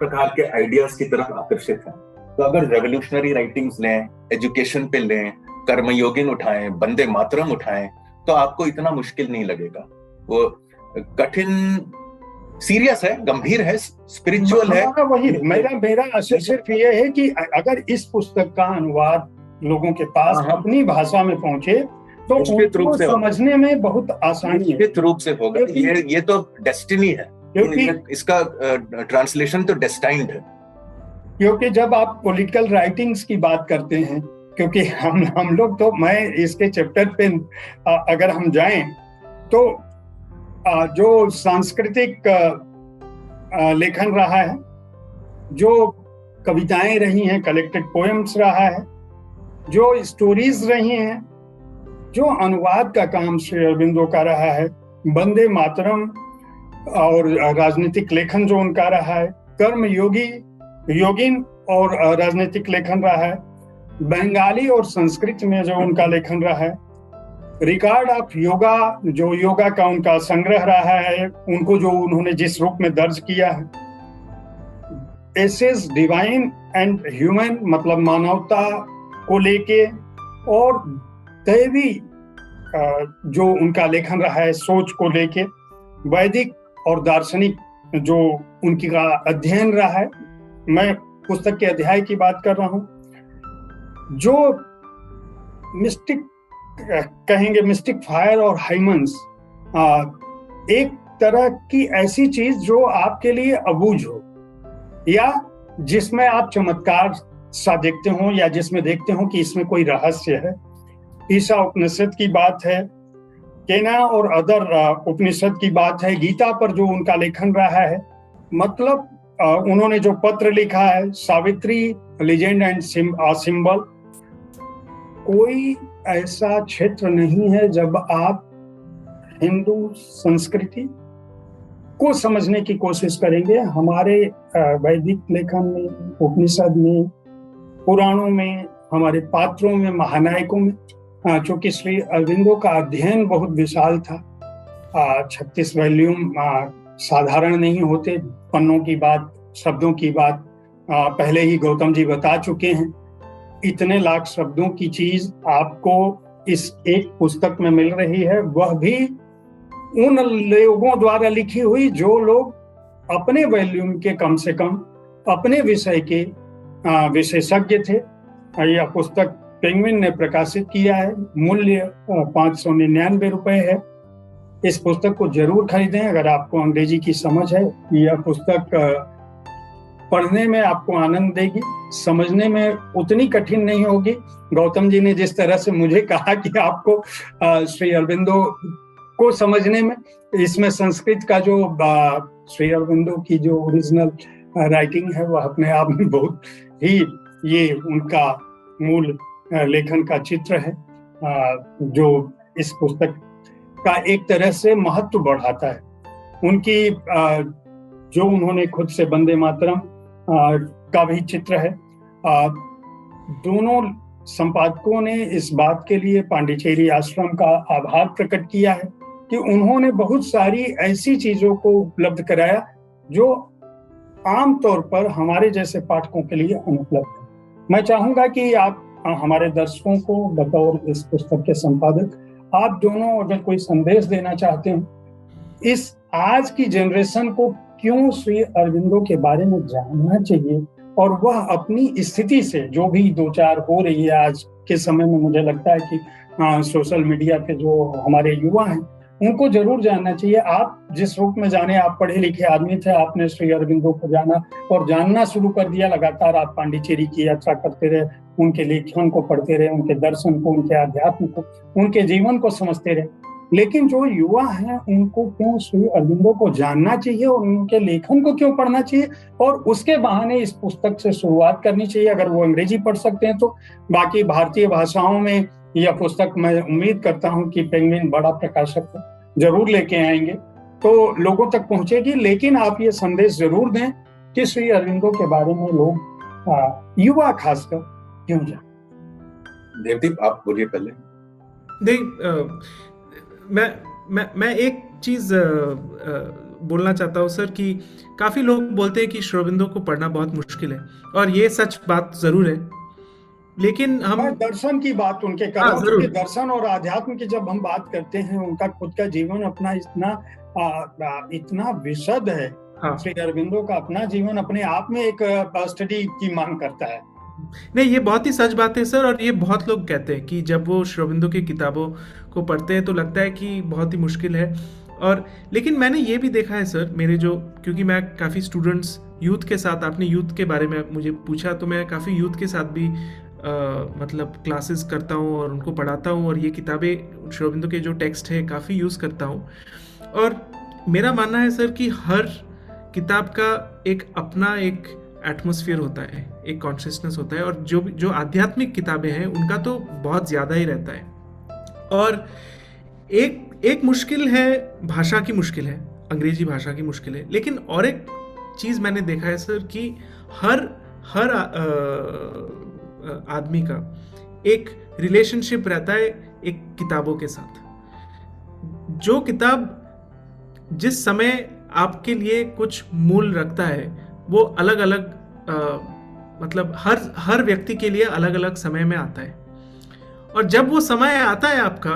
प्रकार के आइडियाज की तरफ आकर्षित हैं। तो अगर रेवोल्यूशनरी राइटिंग्स लें, एजुकेशन पे लें, कर्मयोगिन उठाएं, वंदे मातरम उठाएं, तो आपको इतना मुश्किल नहीं लगेगा। वो कठिन, सीरियस है, गंभीर है, स्पिरिचुअल है। वही मेरा असर सिर्फ ये है कि अगर इस पुस्तक का अनुवाद लोगों के पास अपनी भाषा में पहुंचे तो उनको समझने में बहुत आसानी है, निश्चित रूप से होगा। ये तो डेस्टिनी है, क्योंकि इसका ट्रांसलेशन तो डेस्टाइन्ड है। क्योंकि जब आप पॉलिटिकल राइटिंग्स की बात करते हैं, क्योंकि हम लोग तो, मैं इसके चैप्टर पे अगर हम जाएं तो जो सांस्कृतिक लेखन रहा है, जो कविताएं रही हैं, कलेक्टेड पोएम्स रहा है, जो स्टोरीज रही हैं, जो अनुवाद का काम श्री अरबिंदो का रहा है, वंदे मातरम और राजनीतिक लेखन जो उनका रहा है, कर्म योगिन और राजनीतिक लेखन रहा है, बंगाली और संस्कृत में जो उनका लेखन रहा है, रिकॉर्ड ऑफ योगा जो योगा का उनका संग्रह रहा है, उनको जो उन्होंने जिस रूप में दर्ज किया है, एसेस डिवाइन एंड ह्यूमन मतलब मानवता को लेके, और दैवी जो उनका लेखन रहा है सोच को लेके, वैदिक और दार्शनिक जो उनकी का अध्ययन रहा है। मैं पुस्तक के अध्याय की बात कर रहा हूं, जो मिस्टिक कहेंगे, मिस्टिक फायर और हाइमन्स, एक तरह की ऐसी चीज जो आपके लिए अबूझ हो, या जिसमें आप चमत्कार सा देखते हो, या जिसमें देखते हो कि इसमें कोई रहस्य है। ईसा उपनिषद की बात है, केना और अदर उपनिषद की बात है, गीता पर जो उनका लेखन रहा है, मतलब उन्होंने जो पत्र लिखा है, सावित्री लीजेंड एंड सिंबल, कोई ऐसा क्षेत्र नहीं है जब आप हिंदू संस्कृति को समझने की कोशिश करेंगे, हमारे वैदिक लेखन में, उपनिषद में, पुराणों में, हमारे पात्रों में, महानायकों में, चूंकि श्री अरबिंदो का अध्ययन बहुत विशाल था, 36 वॉल्यूम साधारण नहीं होते, पन्नों की बात, शब्दों की बात पहले ही गौतम जी बता चुके हैं। इतने लाख शब्दों की चीज आपको इस एक पुस्तक में मिल रही है, वह भी उन लोगों द्वारा लिखी हुई जो लोग अपने वॉल्यूम के कम से कम अपने विषय के विशेषज्ञ थे। यह पुस्तक पेंगुइन ने प्रकाशित किया है, मूल्य 599 रुपए है। इस पुस्तक को जरूर खरीदें अगर आपको अंग्रेजी की समझ है। यह पुस्तक पढ़ने में आपको आनंद देगी, समझने में उतनी कठिन नहीं होगी। गौतम जी ने जिस तरह से मुझे कहा कि आपको श्री अरबिंदो को समझने में, इसमें संस्कृत का जो श्री अरबिंदो की जो ओरिजिनल राइटिंग है वह अपने आप में बहुत ही ये उनका मूल लेखन का चित्र है, जो इस पुस्तक का एक तरह से महत्व बढ़ाता है। उनकी जो उन्होंने खुद से वंदे मातरम का भी चित्र है। दोनों संपादकों ने इस बात के लिए पांडिचेरी आश्रम का आभार प्रकट किया है कि उन्होंने बहुत सारी ऐसी चीजों को उपलब्ध कराया जो आमतौर पर हमारे जैसे पाठकों के लिए अनुपलब्ध है। मैं चाहूंगा कि आप हमारे दर्शकों को बतौर इस पुस्तक के संपादक, आप दोनों अगर कोई संदेश देना चाहते हो इस आज की जनरेशन को, क्यों श्री अरबिंदो के बारे में जानना चाहिए, और वह अपनी स्थिति से जो भी दो चार हो रही है आज के समय में, मुझे लगता है कि सोशल मीडिया पे जो हमारे युवा हैं उनको जरूर जानना चाहिए। आप जिस रूप में जाने, आप पढ़े लिखे आदमी थे, आपने श्री अरबिंदो को जाना और जानना शुरू कर दिया। लगातार आप पांडिचेरी की यात्रा करते रहे, उनके लेखन को पढ़ते रहे, उनके दर्शन को, उनके आध्यात्म को, उनके जीवन को समझते रहे। लेकिन जो युवा हैं उनको क्यों श्री अरबिंदो को जानना चाहिए और उनके लेखन को क्यों पढ़ना चाहिए, और उसके बहाने इस पुस्तक से शुरुआत करनी चाहिए। अगर वो अंग्रेजी पढ़ सकते हैं तो बाकी भारतीय भाषाओं में यह पुस्तक मैं उम्मीद करता हूं कि पेंगुइन बड़ा प्रकाशक जरूर लेके आएंगे तो लोगों तक पहुंचेगी। लेकिन आप ये संदेश जरूर दें कि श्री अरबिंदो के बारे में लोग, युवा खासकर, क्यों जाने। देवदीप, आप बोलिए पहले। मैं एक चीज बोलना चाहता हूँ सर, कि काफी लोग बोलते हैं कि श्री अरबिंदो को पढ़ना बहुत मुश्किल है, और ये सच बात जरूर है। लेकिन हम दर्शन की बात उनके कर्म, दर्शन और आध्यात्म की जब हम बात करते हैं, उनका खुद का जीवन अपना इतना विशद है। श्री अरबिंदो का अपना जीवन अपने आप में एक स्टडी की मांग करता है। नहीं, ये बहुत ही सच बात है सर, और ये बहुत लोग कहते हैं कि जब वो श्री अरबिंदो की किताबों को पढ़ते हैं तो लगता है कि बहुत ही मुश्किल है। और लेकिन मैंने ये भी देखा है सर, मेरे जो, क्योंकि मैं काफ़ी स्टूडेंट्स, यूथ के साथ, आपने यूथ के बारे में मुझे पूछा, तो मैं काफ़ी यूथ के साथ भी मतलब क्लासेस करता हूँ और उनको पढ़ाता हूँ, और ये किताबें, श्री अरबिंदो के जो टेक्स्ट है, काफ़ी यूज़ करता हूँ। और मेरा मानना है सर कि हर किताब का एक अपना एक एटमॉस्फेयर होता है, एक कॉन्शियसनेस होता है, और जो आध्यात्मिक किताबें हैं उनका तो बहुत ज़्यादा ही रहता है। और एक मुश्किल है, भाषा की मुश्किल है, अंग्रेजी भाषा की मुश्किल है। लेकिन और एक चीज़ मैंने देखा है सर कि हर आदमी का एक रिलेशनशिप रहता है एक किताबों के साथ। जो किताब जिस समय आपके लिए कुछ मूल रखता है वो अलग अलग मतलब हर व्यक्ति के लिए अलग अलग समय में आता है। और जब वो समय आता है आपका,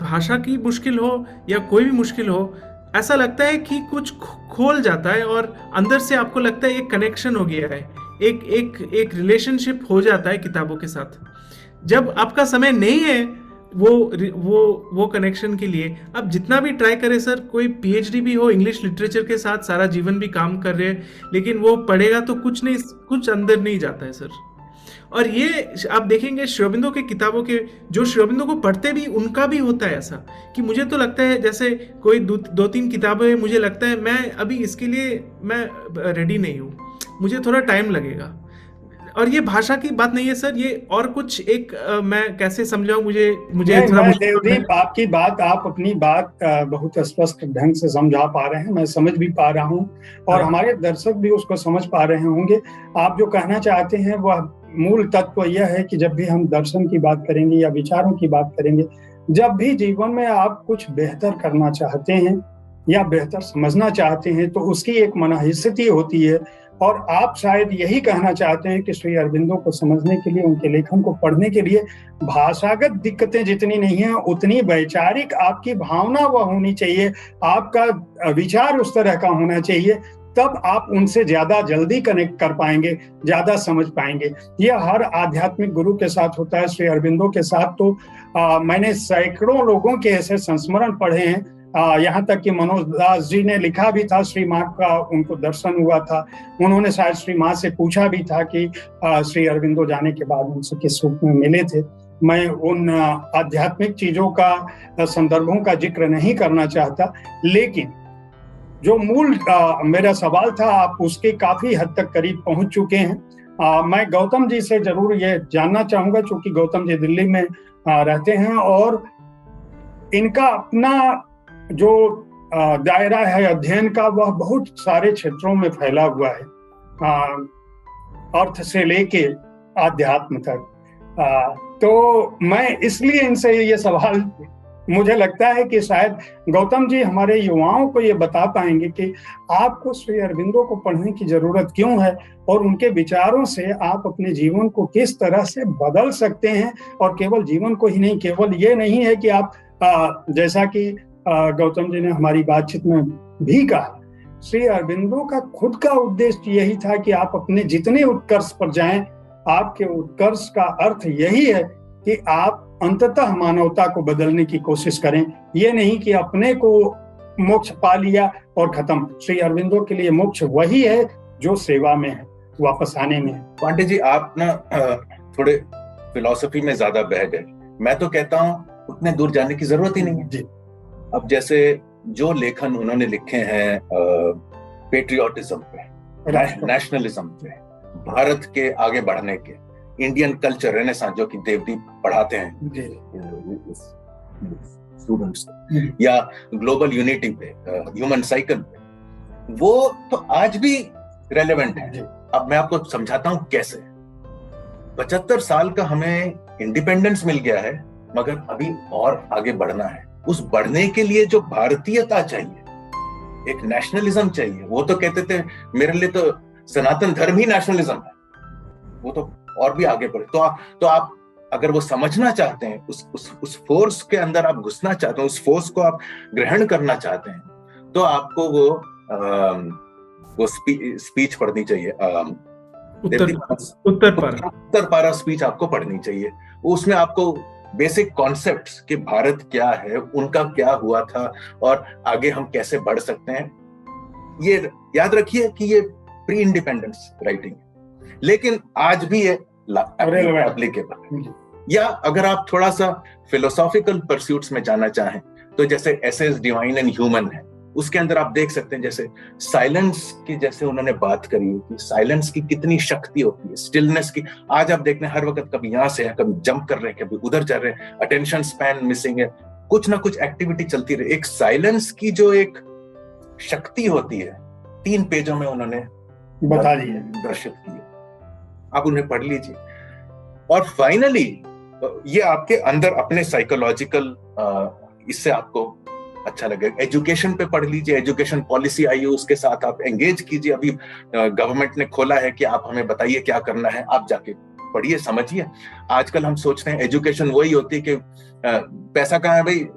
भाषा की मुश्किल हो या कोई भी मुश्किल हो, ऐसा लगता है कि कुछ खोल जाता है और अंदर से आपको लगता है एक कनेक्शन हो गया है, एक रिलेशनशिप हो जाता है किताबों के साथ। जब आपका समय नहीं है वो कनेक्शन के लिए, आप जितना भी ट्राई करें सर, कोई पीएचडी भी हो इंग्लिश लिटरेचर के साथ, सारा जीवन भी काम कर रहे हैं, लेकिन वो पढ़ेगा तो कुछ अंदर नहीं जाता है सर। और ये आप देखेंगे श्री अरबिंदो के किताबों के, जो श्री अरबिंदो को पढ़ते भी उनका भी होता है ऐसा कि मुझे तो लगता है जैसे कोई दो तीन किताबें, मुझे लगता है मैं अभी इसके लिए मैं रेडी नहीं हूँ, मुझे थोड़ा टाइम लगेगा। और ये भाषा की बात नहीं है सर, ये और कुछ एक मैं कैसे समझाऊं, मुझे देवदीप, आपकी बात, आप अपनी बात बहुत स्पष्ट ढंग से समझा पा रहे हैं, मैं समझ भी पा रहा हूँ और हमारे दर्शक भी उसको समझ पा रहे होंगे। आप जो कहना चाहते हैं वह मूल तत्व यह है कि जब भी हम दर्शन की बात करेंगे या विचारों की बात करेंगे, जब भी जीवन में आप कुछ बेहतर करना चाहते हैं या बेहतर समझना चाहते हैं तो उसकी एक मनःस्थिति होती है। और आप शायद यही कहना चाहते हैं कि श्री अरबिंदो को समझने के लिए, उनके लेखन को पढ़ने के लिए भाषागत दिक्कतें जितनी नहीं है उतनी वैचारिक आपकी भावना वह होनी चाहिए, आपका विचार उस तरह का होना चाहिए, तब आप उनसे ज्यादा जल्दी कनेक्ट कर पाएंगे, ज्यादा समझ पाएंगे। यह हर आध्यात्मिक गुरु के साथ होता है। श्री अरबिंदो के साथ तो मैंने सैकड़ों लोगों के ऐसे संस्मरण पढ़े हैं, यहाँ तक कि मनोज दास जी ने लिखा भी था, श्री माँ का उनको दर्शन हुआ था, उन्होंने शायद श्री माँ से पूछा भी था कि श्री अरबिंदो जाने के बाद उनसे किस रूप में मिले थे। मैं उन आध्यात्मिक चीजों का संदर्भों का जिक्र नहीं करना चाहता, लेकिन जो मूल मेरा सवाल था आप उसके काफी हद तक करीब पहुंच चुके हैं। मैं गौतम जी से जरूर ये जानना चाहूंगा, चूंकि गौतम जी दिल्ली में रहते हैं और इनका अपना जो दायरा है अध्ययन का वह बहुत सारे क्षेत्रों में फैला हुआ है, अर्थ से लेके आध्यात्म तक। तो मैं इसलिए इनसे ये सवाल, मुझे लगता है कि शायद गौतम जी हमारे युवाओं को ये बता पाएंगे कि आपको श्री अरबिंदो को पढ़ने की जरूरत क्यों है और उनके विचारों से आप अपने जीवन को किस तरह से बदल सकते हैं। और केवल जीवन को ही नहीं, केवल ये नहीं है कि आप जैसा कि गौतम जी ने हमारी बातचीत में भी कहा, श्री अरबिंदो का खुद का उद्देश्य यही था कि आप अपने जितने उत्कर्ष पर जाएं, आपके उत्कर्ष का अर्थ यही है कि आप अंततः मानवता को बदलने की कोशिश करें, ये नहीं कि अपने को मोक्ष पा लिया और खत्म। श्री अरबिंदो के लिए मोक्ष वही है जो सेवा में है, वापस आने में है। पांडे जी, आप ना थोड़े फिलॉसफी में ज्यादा बह गए। मैं तो कहता हूँ उतने दूर जाने की जरूरत ही नहीं है जी। अब जैसे जो लेखन उन्होंने लिखे हैं पेट्रियोटिज्म पे, नेशनलिज्म पे, भारत के आगे बढ़ने के, इंडियन कल्चर रेनेसांस जो कि देवदीप पढ़ाते हैं स्टूडेंट्स, या ग्लोबल यूनिटी पे, ह्यूमन साइकिल पे, वो तो आज भी रेलेवेंट है। अब मैं आपको समझाता हूं कैसे। 75 साल का हमें इंडिपेंडेंस मिल गया है, मगर अभी और आगे बढ़ना है। उस बढ़ने के लिए जो भारतीयता चाहिए, एक नेशनलिज्म चाहिए। वो तो कहते थे मेरे लिए तो सनातन धर्म ही नेशनलिज्म है, वो तो और भी आगे बढ़े। तो आप अगर वो समझना चाहते हैं, उस फोर्स के अंदर आप घुसना चाहते हैं, उस फोर्स को आप ग्रहण करना चाहते हैं, तो आपको वो स्पीच पढ़नी चाहिए, उत्तर पारा स्पीच आपको पढ़नी चाहिए। उसमें आपको बेसिक कॉन्सेप्ट्स कि भारत क्या है, उनका क्या हुआ था और आगे हम कैसे बढ़ सकते हैं, ये याद रखिए कि ये प्री इंडिपेंडेंस राइटिंग है, लेकिन आज भी ये एप्लीकेबल है। या अगर आप थोड़ा सा फिलोसॉफिकल परस्यूट्स में जाना चाहें, तो जैसे एसेज डिवाइन एंड ह्यूमन है, उसके अंदर आप देख सकते हैं जैसे साइलेंस की, जैसे उन्होंने बात करी है कि साइलेंस की कितनी शक्ति होती है, स्टिलनेस की। आज आप देखते हैं हर वक्त कभी यहां से है, कभी जंप कर रहे हैं, कभी उधर जा रहे हैं, अटेंशन स्पैन मिसिंग है, कुछ ना कुछ एक्टिविटी चलती रहे। एक साइलेंस की जो एक शक्ति होती है 3 पेजों में उन्होंने बता दी है, दर्शित की है। आप उन्हें पढ़ लीजिए। और फाइनली ये आपके अंदर अपने साइकोलॉजिकल, इससे आपको अच्छा लगेगा। एजुकेशन पे पढ़ लीजिए, एजुकेशन पॉलिसी आई है, उसके साथ आप एंगेज कीजिए। अभी गवर्नमेंट ने खोला है कि आप हमें बताइए क्या करना है, आप जाके पढ़िए, समझिए। आजकल हम सोचते हैं एजुकेशन वही होती है कि पैसा कहाँ है भाई,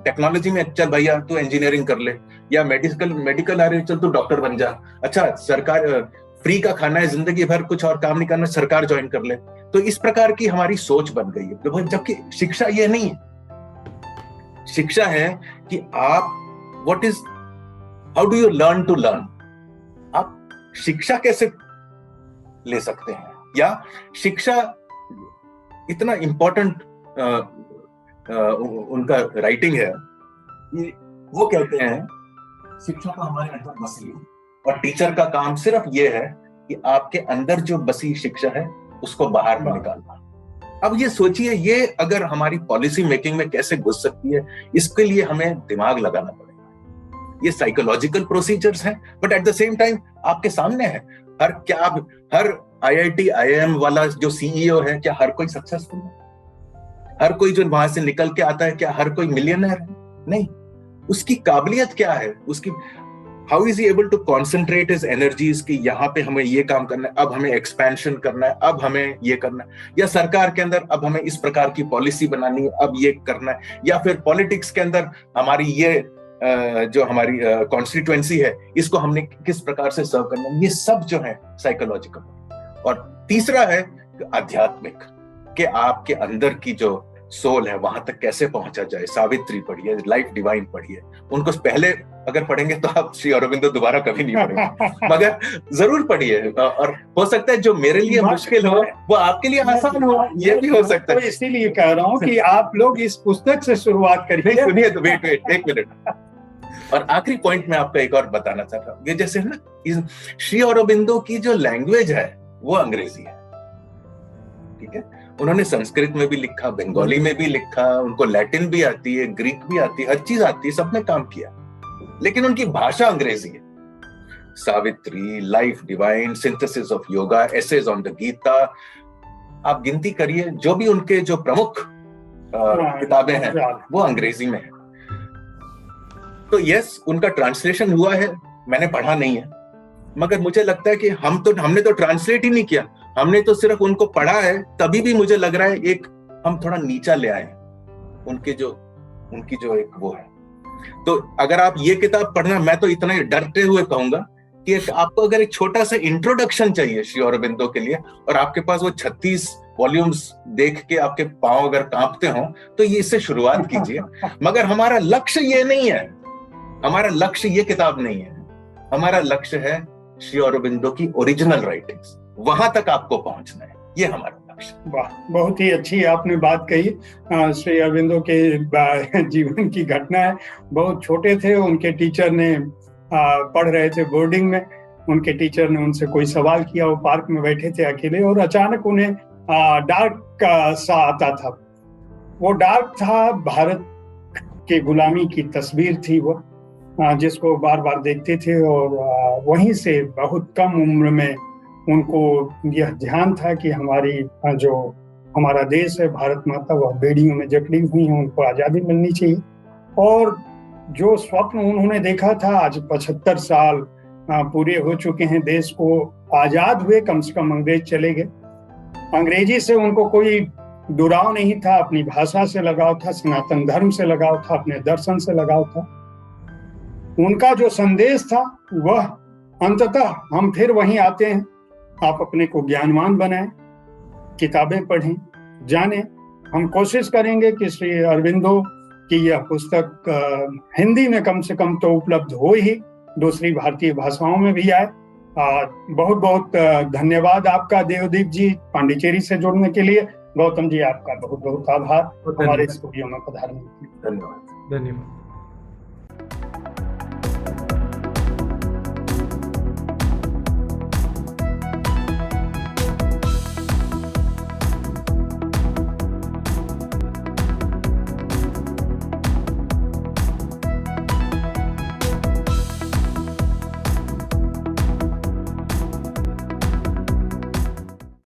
टेक्नोलॉजी में, चल भैया तू इंजीनियरिंग कर ले, या मेडिकल आ रही है, चल तू डॉक्टर बन जा। अच्छा, सरकार फ्री का खाना है, जिंदगी भर कुछ और काम नहीं करना, सरकार ज्वाइन कर ले। तो इस प्रकार की हमारी सोच बन गई है, जबकि शिक्षा ये नहीं है। शिक्षा है कि आप how do you learn to learn, आप शिक्षा कैसे ले सकते हैं, या शिक्षा इतना इंपॉर्टेंट उनका राइटिंग है, वो कहते हैं शिक्षा का हमारे अंदर बसी है और टीचर का काम सिर्फ ये है कि आपके अंदर जो बसी शिक्षा है उसको बाहर निकालना। अब ये सोचिए, ये अगर हमारी पॉलिसी मेकिंग में कैसे घुस सकती है, इसके लिए हमें दिमाग लगाना पड़ेगा। ये साइकोलॉजिकल प्रोसीजर्स हैं, but at the same time आपके सामने है। हर IIT IIM वाला जो CEO है, क्या हर कोई सक्सेसफुल है? हर कोई जो वहां से निकल के आता है, क्या हर कोई मिलियनर है? नहीं। उसकी काबिलियत क्या है, उसकी how is he able to concentrate his energies कि यहाँ पे हमें ये काम करना है, अब हमें एक्सपेंशन करना है, अब हमें ये करना है, या सरकार के अंदर अब हमें इस प्रकार की पॉलिसी बनानी है, अब ये करना है, या फिर पॉलिटिक्स के अंदर हमारी ये जो हमारी कॉन्स्टिट्यूएंसी है, इसको हमने किस प्रकार से सर्व करना है। ये सब जो है साइकोलॉजिकल। और तीसरा है आध्यात्मिक, कि आपके अंदर की जो सोल है वहां तक कैसे पहुंचा जाए। सावित्री पढ़िए, लाइफ डिवाइन पढ़िए, उनको पहले अगर पढ़ेंगे तो आप श्री अरविंदो दोबारा कभी नहीं पढ़ेंगे, मगर जरूर पढ़िए। और हो सकता है जो मेरे लिए मुश्किल हो वो आपके लिए आसान हो, ये भी हो सकता है। तो इसीलिए कह रहा हूँ कि आप लोग इस पुस्तक से शुरुआत करिए। सुनिए तो, वेट एक मिनट। और आखिरी पॉइंट में आपका एक और बताना चाहता हूँ, ये जैसे है ना, श्री अरविंदो की जो लैंग्वेज है वो अंग्रेजी है, ठीक है। उन्होंने संस्कृत में भी लिखा, बंगाली में भी लिखा, उनको लैटिन भी आती है, ग्रीक भी आती है, हर चीज आती है, सब में काम किया, लेकिन उनकी भाषा अंग्रेजी है। Savitri, life divine, synthesis of yoga, essays on the Gita, आप गिनती करिए, जो भी उनके जो प्रमुख किताबें हैं वो अंग्रेजी में है। तो यस, उनका ट्रांसलेशन हुआ है, मैंने पढ़ा नहीं है, मगर मुझे लगता है कि हमने तो ट्रांसलेट ही नहीं किया, हमने तो सिर्फ उनको पढ़ा है। तभी भी मुझे लग रहा है एक हम थोड़ा नीचा ले आए उनकी जो एक वो है। तो अगर आप ये किताब पढ़ना, मैं तो इतना डरते हुए कहूंगा कि आपको अगर एक छोटा सा इंट्रोडक्शन चाहिए श्री अरविंदो के लिए, और आपके पास वो 36 वॉल्यूम्स देख के आपके पांव अगर कांपते हो, तो ये इससे शुरुआत कीजिए। मगर हमारा लक्ष्य ये नहीं है, हमारा लक्ष्य ये किताब नहीं है, हमारा लक्ष्य है श्री अरविंदो की ओरिजिनल राइटिंग्स, वहां तक आपको पहुंचना है, ये हमारा लक्ष्य। वाह, बहुत ही अच्छी आपने बात कही। श्री अरविंदो के जीवन की घटना है। बहुत छोटे थे, उनके टीचर ने पढ़ रहे थे बोर्डिंग में, उनके टीचर ने उनसे कोई सवाल किया, वो पार्क में बैठे थे अकेले, और अचानक उन्हें डार्क सा आता था। वो डार्क था भारत के गुलामी की तस्वीर थी वो, जिसको बार बार देखते थे, और वहीं से बहुत कम उम्र में उनको यह ध्यान था कि हमारा देश है, भारत माता, वह बेड़ियों में जकड़ी हुई है, उनको आज़ादी मिलनी चाहिए। और जो स्वप्न उन्होंने देखा था, आज 75 साल पूरे हो चुके हैं देश को आज़ाद हुए, कम से कम अंग्रेज चले गए। अंग्रेजी से उनको कोई दुराव नहीं था, अपनी भाषा से लगाव था, सनातन धर्म से लगाव था, अपने दर्शन से लगाव था। उनका जो संदेश था वह अंततः हम फिर वहीं आते हैं, आप अपने को ज्ञानवान बनाएं, किताबें पढ़ें, जानें। हम कोशिश करेंगे कि श्री अरविंदो की यह पुस्तक हिंदी में कम से कम तो उपलब्ध हो ही, दूसरी भारतीय भाषाओं में भी आए। बहुत बहुत धन्यवाद आपका देवदीप जी, पांडिचेरी से जुड़ने के लिए। गौतम जी, आपका बहुत बहुत आभार हमारे स्टूडियो में पधारने के लिए। धन्यवाद।